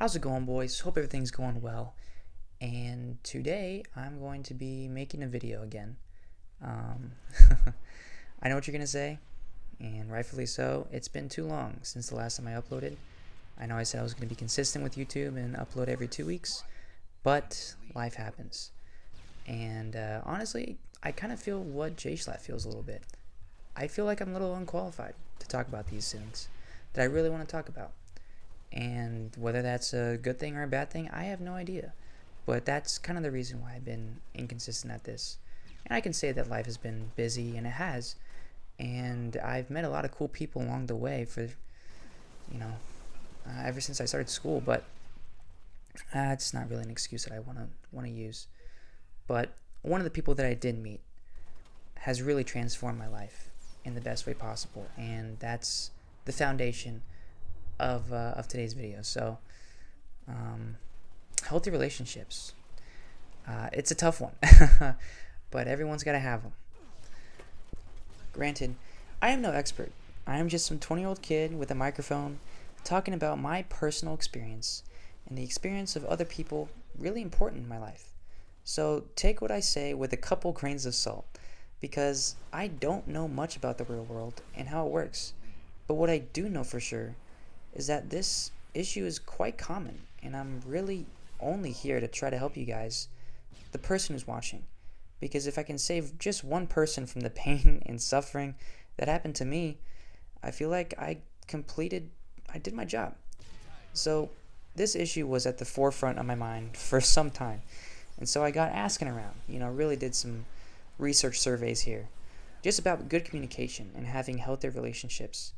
How's it going, boys? Hope everything's going well. And today I'm going to be making a video again. Um, I know what you're going to say, and rightfully so. It's been too long since the last time I uploaded. I know I said I was going to be consistent with YouTube and upload every 2 weeks, but life happens. And honestly, I kind of feel what JSlat feels a little bit. I feel like I'm a little unqualified to talk about these things that I really want to talk about. And whether that's a good thing or a bad thing, I have no idea. But that's kind of the reason why I've been inconsistent at this. And I can say that life has been busy, and it has. And I've met a lot of cool people along the way you know, ever since I started school. But it's not really an excuse that I want to use. But one of the people that I did meet has really transformed my life in the best way possible, and that's the foundation of today's video. So, healthy relationships. It's a tough one, but everyone's got to have them. Granted, I am no expert. I am just some 20-year-old kid with a microphone talking about my personal experience and the experience of other people really important in my life. So take what I say with a couple grains of salt, because I don't know much about the real world and how it works. But what I do know for sure is that this issue is quite common, and I'm really only here to try to help you guys, the person who's watching. Because if I can save just one person from the pain and suffering that happened to me, I feel like I did my job. So this issue was at the forefront of my mind for some time. And so I got asking around, really did some research surveys here, just about good communication and having healthy relationships.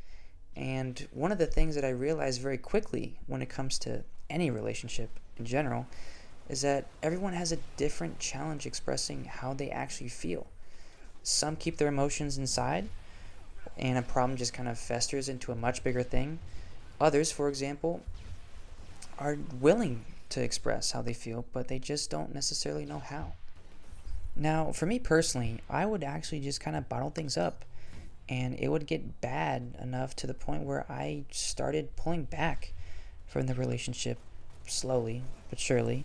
And one of the things that I realized very quickly when it comes to any relationship in general is that everyone has a different challenge expressing how they actually feel. Some keep their emotions inside, and a problem just kind of festers into a much bigger thing. Others, for example, are willing to express how they feel, but they just don't necessarily know how. Now, for me personally, I would actually just kind of bottle things up, and it would get bad enough to the point where I started pulling back from the relationship slowly but surely,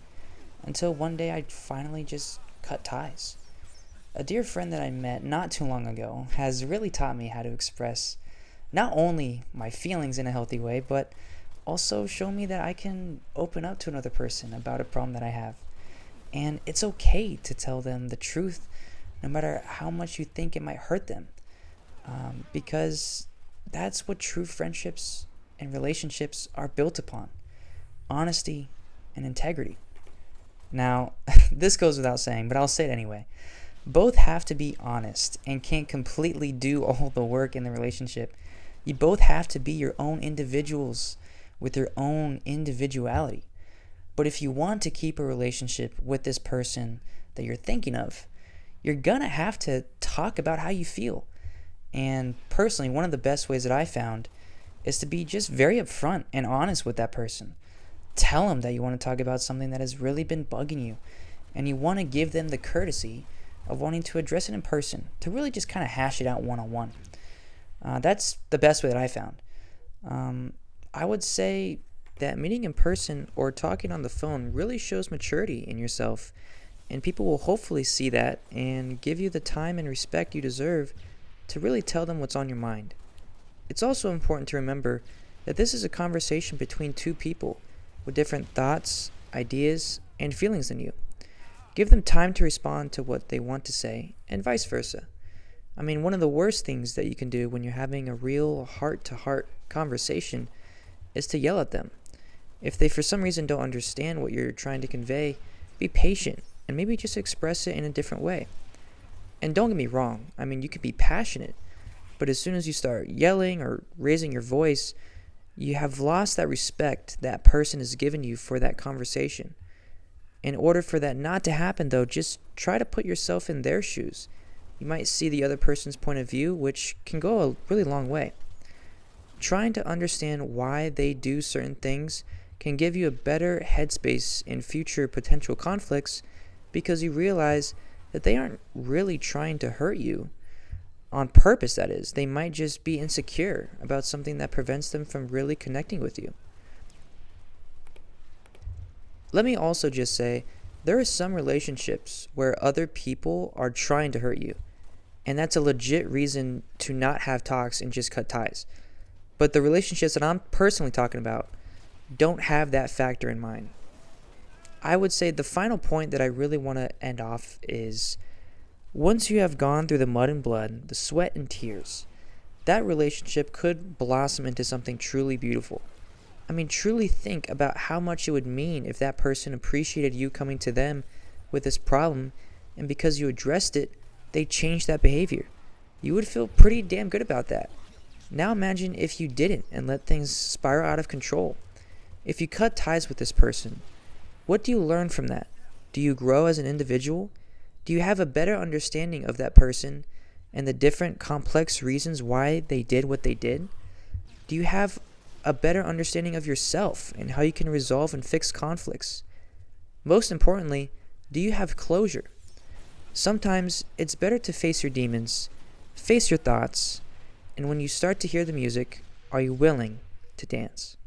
until one day I finally just cut ties. A dear friend that I met not too long ago has really taught me how to express not only my feelings in a healthy way, but also show me that I can open up to another person about a problem that I have. And it's okay to tell them the truth, no matter how much you think it might hurt them. Because that's what true friendships and relationships are built upon: honesty and integrity. Now, this goes without saying, but I'll say it anyway. Both have to be honest and can't completely do all the work in the relationship. You both have to be your own individuals with your own individuality. But if you want to keep a relationship with this person that you're thinking of, you're gonna have to talk about how you feel. And personally, one of the best ways that I found is to be just very upfront and honest with that person. Tell them that you want to talk about something that has really been bugging you, and you want to give them the courtesy of wanting to address it in person, to really just kind of hash it out one-on-one. That's the best way that I found. I would say that meeting in person or talking on the phone really shows maturity in yourself, and people will hopefully see that and give you the time and respect you deserve to really tell them what's on your mind. It's also important to remember that this is a conversation between two people with different thoughts, ideas, and feelings than you. Give them time to respond to what they want to say, and vice versa. I mean, one of the worst things that you can do when you're having a real heart-to-heart conversation is to yell at them. If they for some reason don't understand what you're trying to convey, be patient and maybe just express it in a different way. And don't get me wrong, I mean, you can be passionate, but as soon as you start yelling or raising your voice, you have lost that respect that person has given you for that conversation. In order for that not to happen, though, just try to put yourself in their shoes. You might see the other person's point of view, which can go a really long way. Trying to understand why they do certain things can give you a better headspace in future potential conflicts, because you realize that they aren't really trying to hurt you on purpose, that is. They might just be insecure about something that prevents them from really connecting with you. Let me also just say, there are some relationships where other people are trying to hurt you, and that's a legit reason to not have talks and just cut ties. But the relationships that I'm personally talking about don't have that factor in mind. I would say the final point that I really want to end off is once you have gone through the mud and blood, the sweat and tears, that relationship could blossom into something truly beautiful. I mean, truly think about how much it would mean if that person appreciated you coming to them with this problem, and because you addressed it, they changed that behavior. You would feel pretty damn good about that. Now imagine if you didn't and let things spiral out of control. If you cut ties with this person, what do you learn from that? Do you grow as an individual? Do you have a better understanding of that person and the different complex reasons why they did what they did? Do you have a better understanding of yourself and how you can resolve and fix conflicts? Most importantly, do you have closure? Sometimes it's better to face your demons, face your thoughts, and when you start to hear the music, are you willing to dance?